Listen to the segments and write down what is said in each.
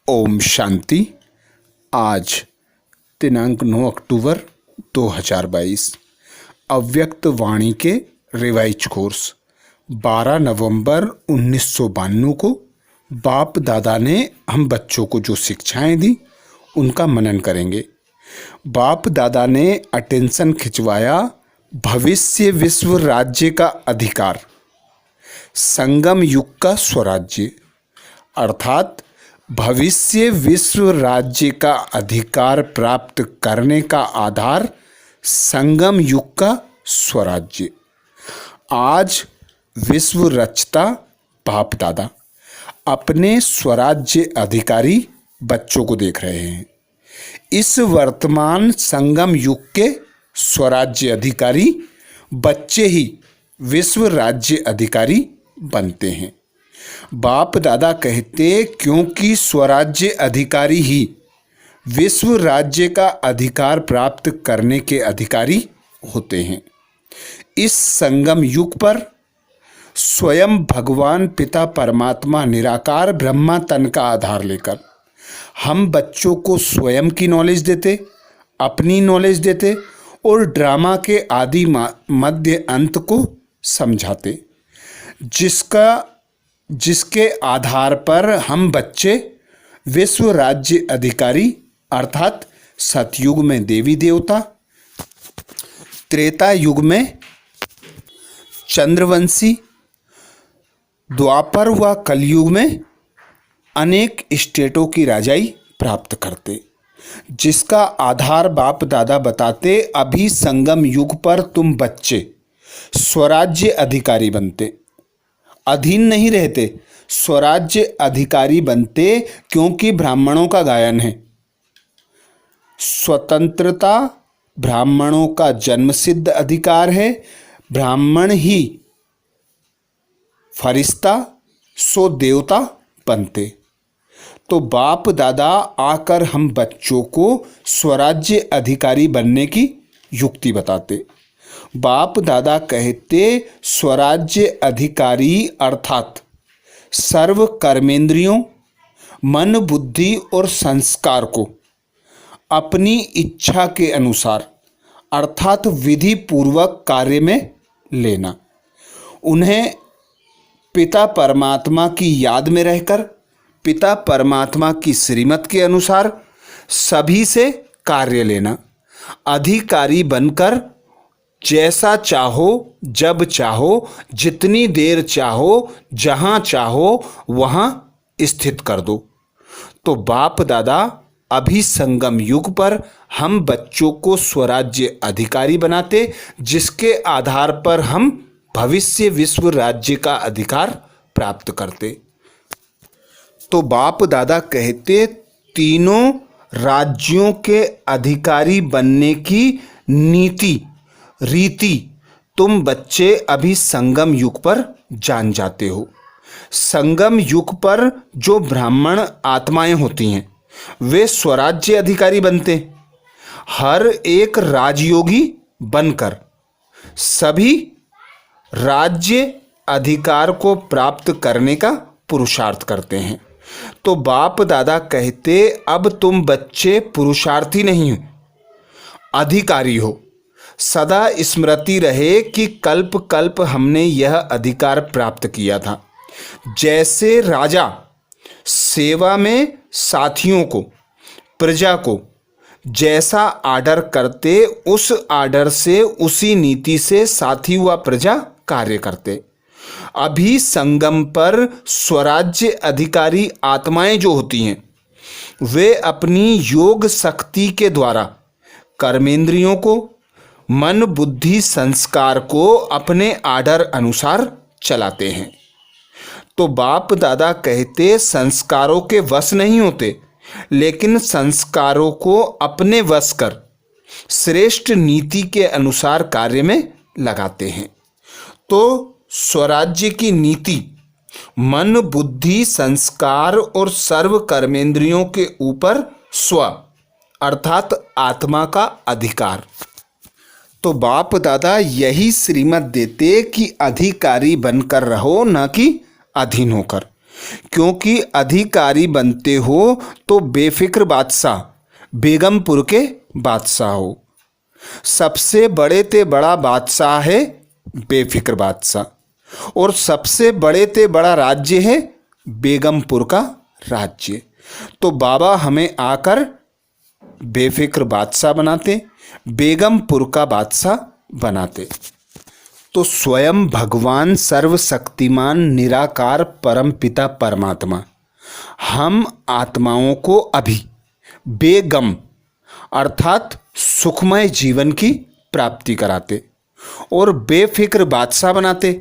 ओम शांति। आज दिनांक 9 अक्टूबर 2022 अव्यक्त वाणी के रिवाइज कोर्स 12 नवंबर 1992 को बाप दादा ने हम बच्चों को जो शिक्षाएं दी उनका मनन करेंगे। बाप दादा ने अटेंशन खिंचवाया भविष्य विश्व राज्य का अधिकार, संगम युग का स्वराज्य, अर्थात भविष्य विश्व राज्य का अधिकार प्राप्त करने का आधार संगम युग का स्वराज्य। आज विश्व रचता बाप दादा अपने स्वराज्य अधिकारी बच्चों को देख रहे हैं। इस वर्तमान संगम युग के स्वराज्य अधिकारी बच्चे ही विश्व राज्य अधिकारी बनते हैं। बाप दादा कहते क्योंकि स्वराज्य अधिकारी ही विश्व राज्य का अधिकार प्राप्त करने के अधिकारी होते हैं। इस संगम युग पर स्वयं भगवान पिता परमात्मा निराकार ब्रह्मा तन का आधार लेकर हम बच्चों को स्वयं की नॉलेज देते, अपनी नॉलेज देते और ड्रामा के आदि मध्य अंत को समझाते, जिसके आधार पर हम बच्चे विश्व राज्य अधिकारी अर्थात सतयुग में देवी देवता, त्रेता युग में चंद्रवंशी, द्वापर व कलयुग में अनेक स्टेटों की राजाई प्राप्त करते, जिसका आधार बाप दादा बताते। अभी संगम युग पर तुम बच्चे स्वराज्य अधिकारी बनते, अधीन नहीं रहते, स्वराज्य अधिकारी बनते, क्योंकि ब्राह्मणों का गायन है स्वतंत्रता ब्राह्मणों का जन्मसिद्ध अधिकार है। ब्राह्मण ही फरिश्ता सो देवता बनते। तो बाप दादा आकर हम बच्चों को स्वराज्य अधिकारी बनने की युक्ति बताते। बाप दादा कहते स्वराज्य अधिकारी अर्थात सर्व कर्मेंद्रियों, मन, बुद्धि और संस्कार को अपनी इच्छा के अनुसार अर्थात विधि पूर्वक कार्य में लेना, उन्हें पिता परमात्मा की याद में रहकर पिता परमात्मा की श्रीमत के अनुसार सभी से कार्य लेना, अधिकारी बनकर जैसा चाहो, जब चाहो, जितनी देर चाहो, जहां चाहो वहां स्थित कर दो। तो बाप दादा अभी संगम युग पर हम बच्चों को स्वराज्य अधिकारी बनाते, जिसके आधार पर हम भविष्य विश्व राज्य का अधिकार प्राप्त करते। तो बाप दादा कहते तीनों राज्यों के अधिकारी बनने की नीति रीति तुम बच्चे अभी संगम युग पर जान जाते हो। संगम युग पर जो ब्राह्मण आत्माएं होती हैं वे स्वराज्य अधिकारी बनते, हर एक राजयोगी बनकर सभी राज्य अधिकार को प्राप्त करने का पुरुषार्थ करते हैं। तो बाप दादा कहते अब तुम बच्चे पुरुषार्थी नहीं हो, अधिकारी हो। सदा स्मृति रहे कि कल्प कल्प हमने यह अधिकार प्राप्त किया था। जैसे राजा सेवा में साथियों को, प्रजा को जैसा आर्डर करते, उस आर्डर से, उसी नीति से साथी व प्रजा कार्य करते। अभी संगम पर स्वराज्य अधिकारी आत्माएं जो होती हैं वे अपनी योग शक्ति के द्वारा कर्मेंद्रियों को, मन, बुद्धि, संस्कार को अपने आर्डर अनुसार चलाते हैं। तो बाप दादा कहते संस्कारों के वश नहीं होते, लेकिन संस्कारों को अपने वश कर श्रेष्ठ नीति के अनुसार कार्य में लगाते हैं। तो स्वराज्य की नीति मन, बुद्धि, संस्कार और सर्व कर्मेंद्रियों के ऊपर स्व अर्थात आत्मा का अधिकार। तो बाप दादा यही श्रीमत देते कि अधिकारी बनकर रहो, न कि अधीन होकर। क्योंकि अधिकारी बनते हो तो बेफिक्र बादशाह, बेगमपुर के बादशाह हो। सबसे बड़े ते बड़ा बादशाह है बेफिक्र बादशाह, और सबसे बड़े ते बड़ा राज्य है बेगमपुर का राज्य। तो बाबा हमें आकर बेफिक्र बादशाह बनाते, बेगमपुर का बादशाह बनाते। तो स्वयं भगवान सर्वशक्तिमान निराकार परमपिता परमात्मा हम आत्माओं को अभी बेगम अर्थात सुखमय जीवन की प्राप्ति कराते और बेफिक्र बादशाह बनाते।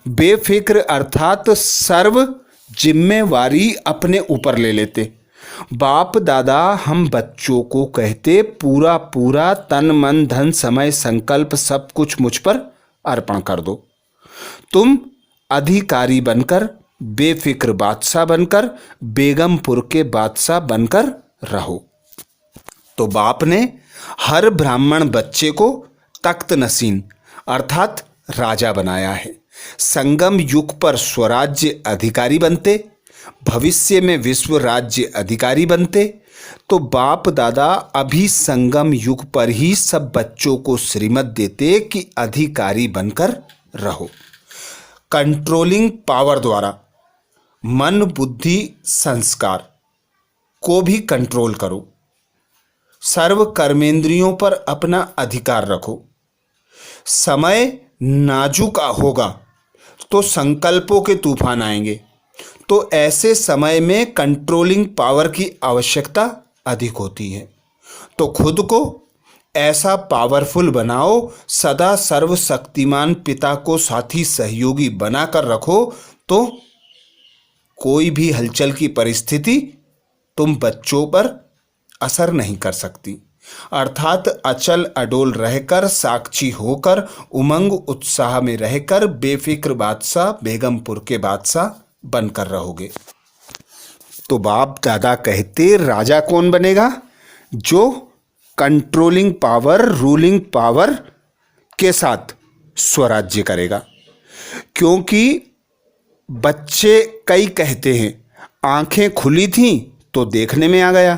बेफिक्र अर्थात सर्व जिम्मेवारी अपने ऊपर ले लेते। बाप दादा हम बच्चों को कहते, पूरा पूरा तन मन धन समय संकल्प सब कुछ मुझ पर अर्पण कर दो। तुम अधिकारी बनकर, बेफिक्र बादशाह बनकर, बेगमपुर के बादशाह बनकर रहो। तो बाप ने हर ब्राह्मण बच्चे को तख्त नसीन अर्थात राजा बनाया है। संगम युग पर स्वराज्य अधिकारी बनते, भविष्य में विश्व राज्य अधिकारी बनते। तो बाप दादा अभी संगम युग पर ही सब बच्चों को श्रीमत देते कि अधिकारी बनकर रहो। कंट्रोलिंग पावर द्वारा मन बुद्धि संस्कार को भी कंट्रोल करो। सर्व कर्मेंद्रियों पर अपना अधिकार रखो। समय नाजुक होगा तो संकल्पों के तूफान आएंगे, तो ऐसे समय में कंट्रोलिंग पावर की आवश्यकता अधिक होती है। तो खुद को ऐसा पावरफुल बनाओ, सदा सर्वशक्तिमान पिता को साथी सहयोगी बनाकर रखो, तो कोई भी हलचल की परिस्थिति तुम बच्चों पर असर नहीं कर सकती। अर्थात अचल अडोल रहकर, साक्षी होकर, उमंग उत्साह में रहकर बेफिक्र बादशाह, बेगमपुर के बादशाह बनकर रहोगे। तो बाप दादा कहते राजा कौन बनेगा? जो कंट्रोलिंग पावर, रूलिंग पावर के साथ स्वराज्य करेगा। क्योंकि बच्चे कई कहते हैं आंखें खुली थीं तो देखने में आ गया,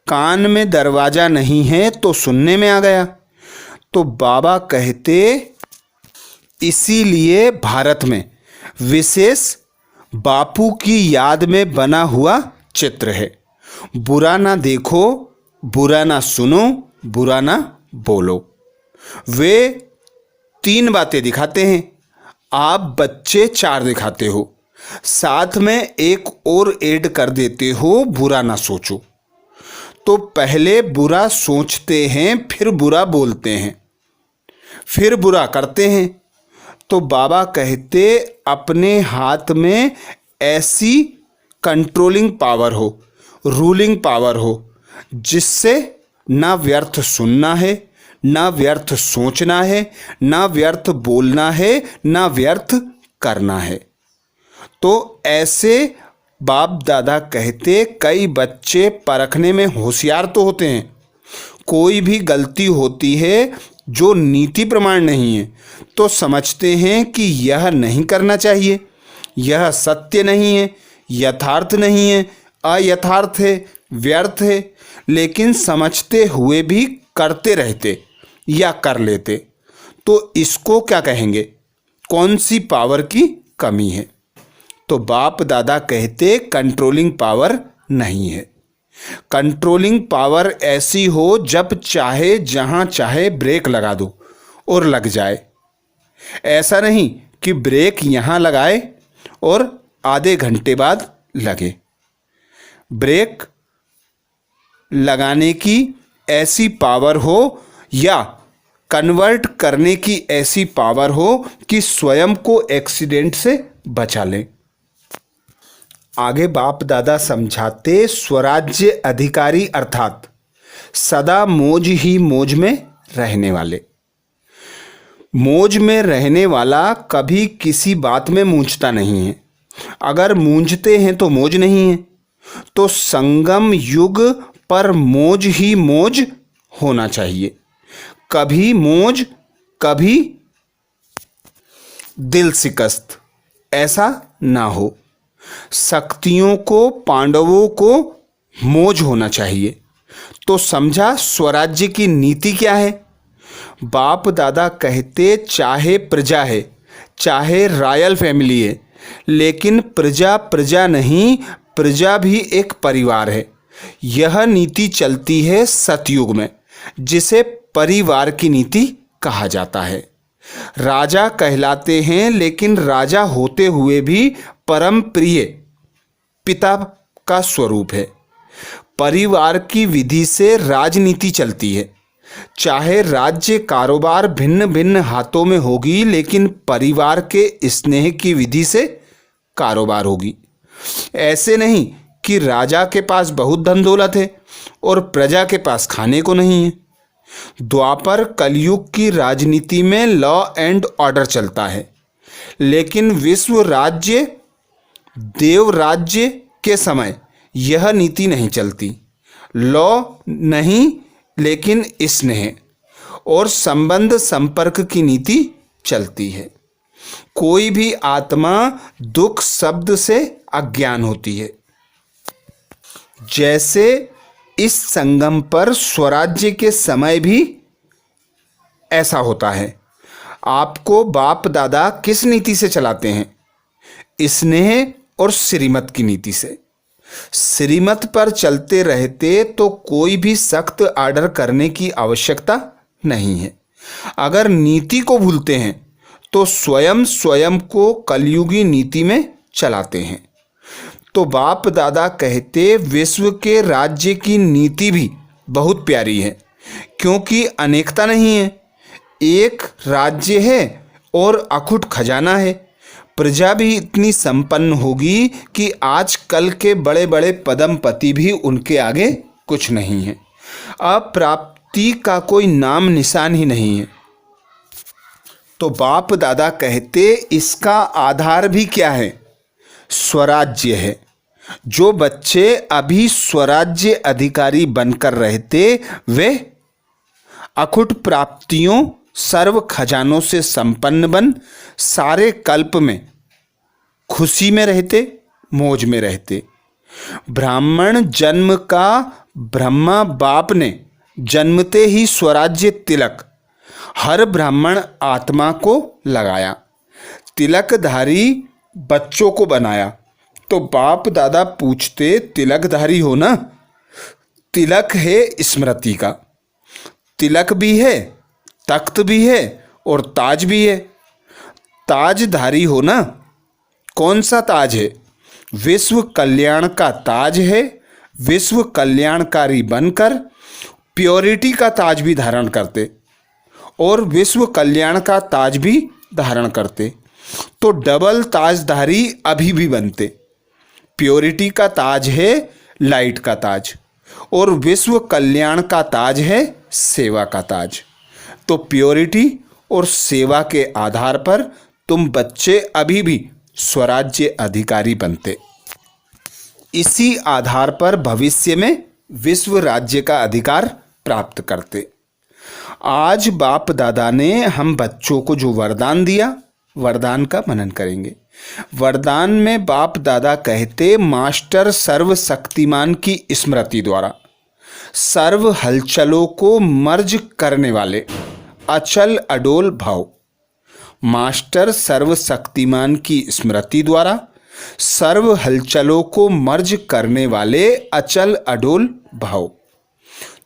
कान में दरवाजा नहीं है तो सुनने में आ गया। तो बाबा कहते इसीलिए भारत में विशेष बापू की याद में बना हुआ चित्र है। बुरा ना देखो, बुरा ना सुनो, बुरा ना बोलो। वे 3 बातें दिखाते हैं, आप बच्चे 4 दिखाते हो। साथ में एक और ऐड कर देते हो, बुरा ना सोचो। तो पहले बुरा सोचते हैं, फिर बुरा बोलते हैं, फिर बुरा करते हैं। तो बाबा कहते अपने हाथ में ऐसी कंट्रोलिंग पावर हो, रूलिंग पावर हो, जिससे ना व्यर्थ सुनना है, ना व्यर्थ सोचना है, ना व्यर्थ बोलना है, ना व्यर्थ करना है। तो ऐसे बाप दादा कहते कई बच्चे परखने में होशियार तो होते हैं, कोई भी गलती होती है जो नीति प्रमाण नहीं है तो समझते हैं कि यह नहीं करना चाहिए, यह सत्य नहीं है, यथार्थ नहीं है, अयथार्थ है, व्यर्थ है, लेकिन समझते हुए भी करते रहते या कर लेते। तो इसको क्या कहेंगे? कौन सी पावर की कमी है? तो बाप दादा कहते कंट्रोलिंग पावर नहीं है। कंट्रोलिंग पावर ऐसी हो जब चाहे जहां चाहे ब्रेक लगा दो और लग जाए। ऐसा नहीं कि ब्रेक यहां लगाए और आधे घंटे बाद लगे। ब्रेक लगाने की ऐसी पावर हो या कन्वर्ट करने की ऐसी पावर हो कि स्वयं को एक्सीडेंट से बचा लें। आगे बाप दादा समझाते स्वराज्य अधिकारी अर्थात सदा मौज ही मौज में रहने वाले। मौज में रहने वाला कभी किसी बात में मूंझता नहीं है। अगर मूंझते हैं तो मौज नहीं है। तो संगम युग पर मौज ही मौज होना चाहिए। कभी मौज, कभी दिल शिकस्त, ऐसा ना हो। शक्तियों को पांडवों को मौज होना चाहिए। तो समझा स्वराज्य की नीति क्या है। बाप दादा कहते चाहे प्रजा है, चाहे रॉयल फैमिली है, लेकिन प्रजा प्रजा नहीं, प्रजा भी एक परिवार है। यह नीति चलती है सतयुग में, जिसे परिवार की नीति कहा जाता है। राजा कहलाते हैं, लेकिन राजा होते हुए भी परम प्रिय पिता का स्वरूप है। परिवार की विधि से राजनीति चलती है। चाहे राज्य कारोबार भिन्न भिन्न हाथों में होगी, लेकिन परिवार के स्नेह की विधि से कारोबार होगी। ऐसे नहीं कि राजा के पास बहुत धन दौलत है और प्रजा के पास खाने को नहीं है। द्वापर कलयुग की राजनीति में लॉ एंड ऑर्डर चलता है, लेकिन विश्व राज्य देव राज्य के समय यह नीति नहीं चलती। लॉ नहीं, लेकिन स्नेह और संबंध संपर्क की नीति चलती है। कोई भी आत्मा दुख शब्द से अज्ञान होती है। जैसे इस संगम पर स्वराज्य के समय भी ऐसा होता है। आपको बाप दादा किस नीति से चलाते हैं? स्नेह और श्रीमत की नीति से। श्रीमत पर चलते रहते तो कोई भी सख्त आर्डर करने की आवश्यकता नहीं है। अगर नीति को भूलते हैं तो स्वयं को कलयुगी नीति में चलाते हैं। तो बाप दादा कहते विश्व के राज्य की नीति भी बहुत प्यारी है, क्योंकि अनेकता नहीं है, एक राज्य है और अखुट खजाना है। प्रजा भी इतनी संपन्न होगी कि आज कल के बड़े बड़े पदमपति भी उनके आगे कुछ नहीं है। अप्राप्ति का कोई नाम निशान ही नहीं है। तो बाप दादा कहते इसका आधार भी क्या है? स्वराज्य है। जो बच्चे अभी स्वराज्य अधिकारी बनकर रहते वे अखुट प्राप्तियों सर्व खजानों से संपन्न बन सारे कल्प में खुशी में रहते, मौज में रहते। ब्राह्मण जन्म का ब्रह्मा बाप ने जन्मते ही स्वराज्य तिलक हर ब्राह्मण आत्मा को लगाया, तिलकधारी बच्चों को बनाया। तो बाप दादा पूछते तिलकधारी हो ना? तिलक है स्मृति का, तिलक भी है, तख्त भी है और ताज भी है। ताजधारी हो ना? कौन सा ताज है? विश्व कल्याण का ताज है। विश्व कल्याणकारी बनकर प्योरिटी का ताज भी धारण करते और विश्व कल्याण का ताज भी धारण करते। तो डबल ताजधारी अभी भी बनते। प्योरिटी का ताज है लाइट का ताज और विश्व कल्याण का ताज है सेवा का ताज। तो प्योरिटी और सेवा के आधार पर तुम बच्चे अभी भी स्वराज्य अधिकारी बनते। इसी आधार पर भविष्य में विश्व राज्य का अधिकार प्राप्त करते। आज बाप दादा ने हम बच्चों को जो वरदान दिया, वरदान का मनन करेंगे। वरदान में बाप दादा कहते मास्टर सर्वशक्तिमान की स्मृति द्वारा सर्व हलचलों को मर्ज करने वाले अचल अडोल भाव। मास्टर सर्वशक्तिमान की स्मृति द्वारा सर्व हलचलों को मर्ज करने वाले अचल अडोल भाव।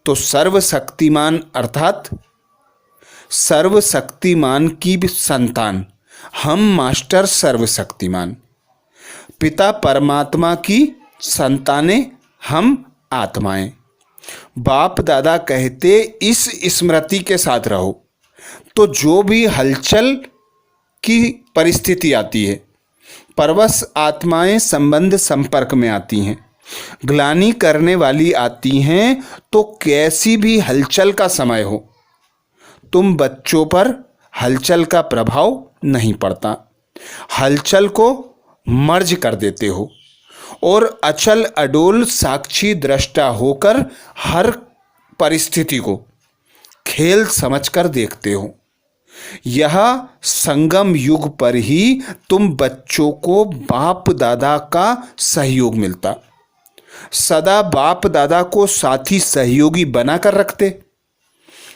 तो सर्वशक्तिमान अर्थात सर्वशक्तिमान की संतान हम मास्टर सर्वशक्तिमान, पिता परमात्मा की संतानें हम आत्माएं। बाप दादा कहते इस स्मृति के साथ रहो तो जो भी हलचल की परिस्थिति आती है, परवश आत्माएं संबंध संपर्क में आती हैं, ग्लानि करने वाली आती हैं, तो कैसी भी हलचल का समय हो तुम बच्चों पर हलचल का प्रभाव नहीं पड़ता। हलचल को मर्ज कर देते हो और अचल अडोल साक्षी दृष्टा होकर हर परिस्थिति को खेल समझकर देखते हो। यह संगम युग पर ही तुम बच्चों को बाप दादा का सहयोग मिलता। सदा बाप दादा को साथी सहयोगी बनाकर रखते,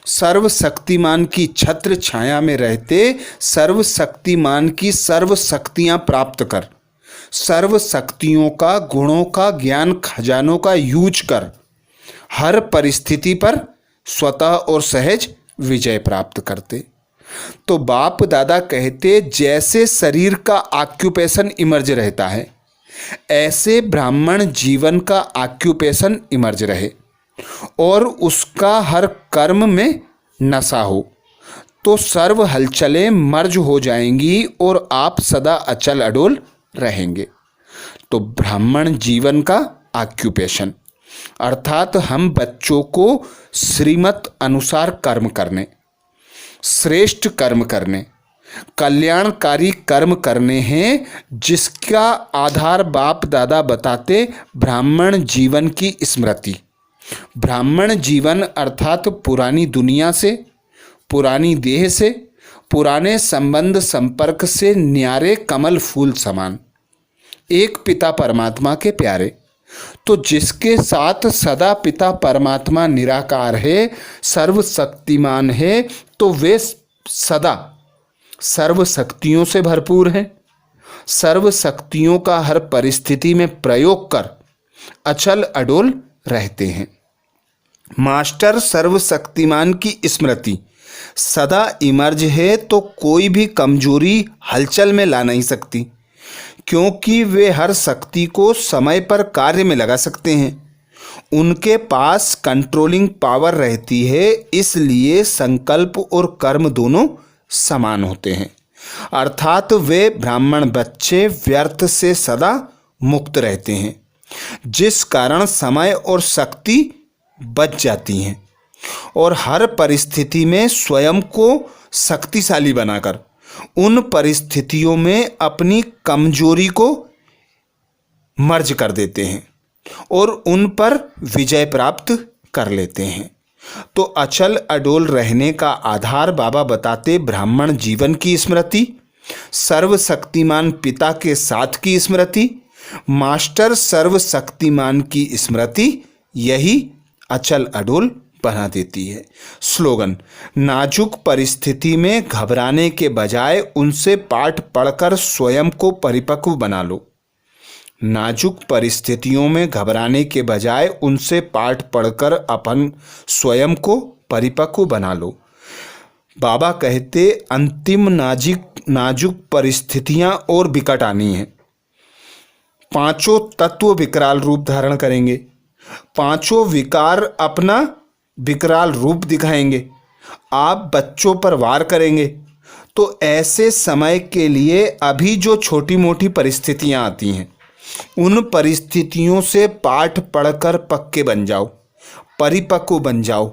सर्वशक्तिमान की छत्र छाया में रहते, सर्वशक्तिमान की सर्व शक्तियां प्राप्त कर, सर्व शक्तियों का, गुणों का, ज्ञान खजानों का यूज कर हर परिस्थिति पर स्वतः और सहज विजय प्राप्त करते। तो बाप दादा कहते, जैसे शरीर का ऑक्यूपेशन इमर्ज रहता है, ऐसे ब्राह्मण जीवन का ऑक्यूपेशन इमर्ज रहे और उसका हर कर्म में नशा हो, तो सर्व हलचलें मर्ज हो जाएंगी और आप सदा अचल अडोल रहेंगे। तो ब्राह्मण जीवन का ऑक्यूपेशन अर्थात हम बच्चों को श्रीमत अनुसार कर्म करने, श्रेष्ठ कर्म करने, कल्याणकारी कर्म करने हैं, जिसका आधार बाप दादा बताते ब्राह्मण जीवन की स्मृति। ब्राह्मण जीवन अर्थात पुरानी दुनिया से, पुरानी देह से, पुराने संबंध संपर्क से न्यारे कमल फूल समान, एक पिता परमात्मा के प्यारे। तो जिसके साथ सदा पिता परमात्मा निराकार है, सर्वशक्तिमान है, तो वे सदा सर्व शक्तियों से भरपूर हैं, सर्व शक्तियों का हर परिस्थिति में प्रयोग कर अचल अडोल रहते हैं। मास्टर सर्वशक्तिमान की स्मृति सदा इमर्ज है, तो कोई भी कमजोरी हलचल में ला नहीं सकती, क्योंकि वे हर शक्ति को समय पर कार्य में लगा सकते हैं। उनके पास कंट्रोलिंग पावर रहती है, इसलिए संकल्प और कर्म दोनों समान होते हैं। अर्थात वे ब्राह्मण बच्चे व्यर्थ से सदा मुक्त रहते हैं, जिस कारण समय और शक्ति बच जाती हैं और हर परिस्थिति में स्वयं को शक्तिशाली बनाकर उन परिस्थितियों में अपनी कमजोरी को मर्ज कर देते हैं और उन पर विजय प्राप्त कर लेते हैं। तो अचल अडोल रहने का आधार बाबा बताते ब्राह्मण जीवन की स्मृति, सर्वशक्तिमान पिता के साथ की स्मृति, मास्टर सर्वशक्तिमान की स्मृति, यही अचल अडोल बना देती है। स्लोगन, नाजुक परिस्थिति में घबराने के बजाय उनसे पाठ पढ़कर स्वयं को परिपक्व बना लो। नाजुक परिस्थितियों में घबराने के बजाय उनसे पाठ पढ़कर अपन स्वयं को परिपक्व बना लो। बाबा कहते अंतिम नाजुक परिस्थितियां और विकट आनी हैं। पांचों तत्व विकराल रूप धारण करेंगे, पांचों विकार अपना विकराल रूप दिखाएंगे, आप बच्चों पर वार करेंगे। तो ऐसे समय के लिए अभी जो छोटी मोटी परिस्थितियां आती हैं, उन परिस्थितियों से पाठ पढ़कर पक्के बन जाओ, परिपक्व बन जाओ,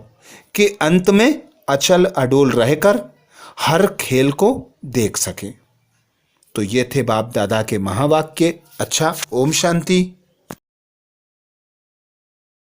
कि अंत में अचल अडोल रहकर हर खेल को देख सके। तो ये थे बाप दादा के महावाक्य। अच्छा, ओम शांति।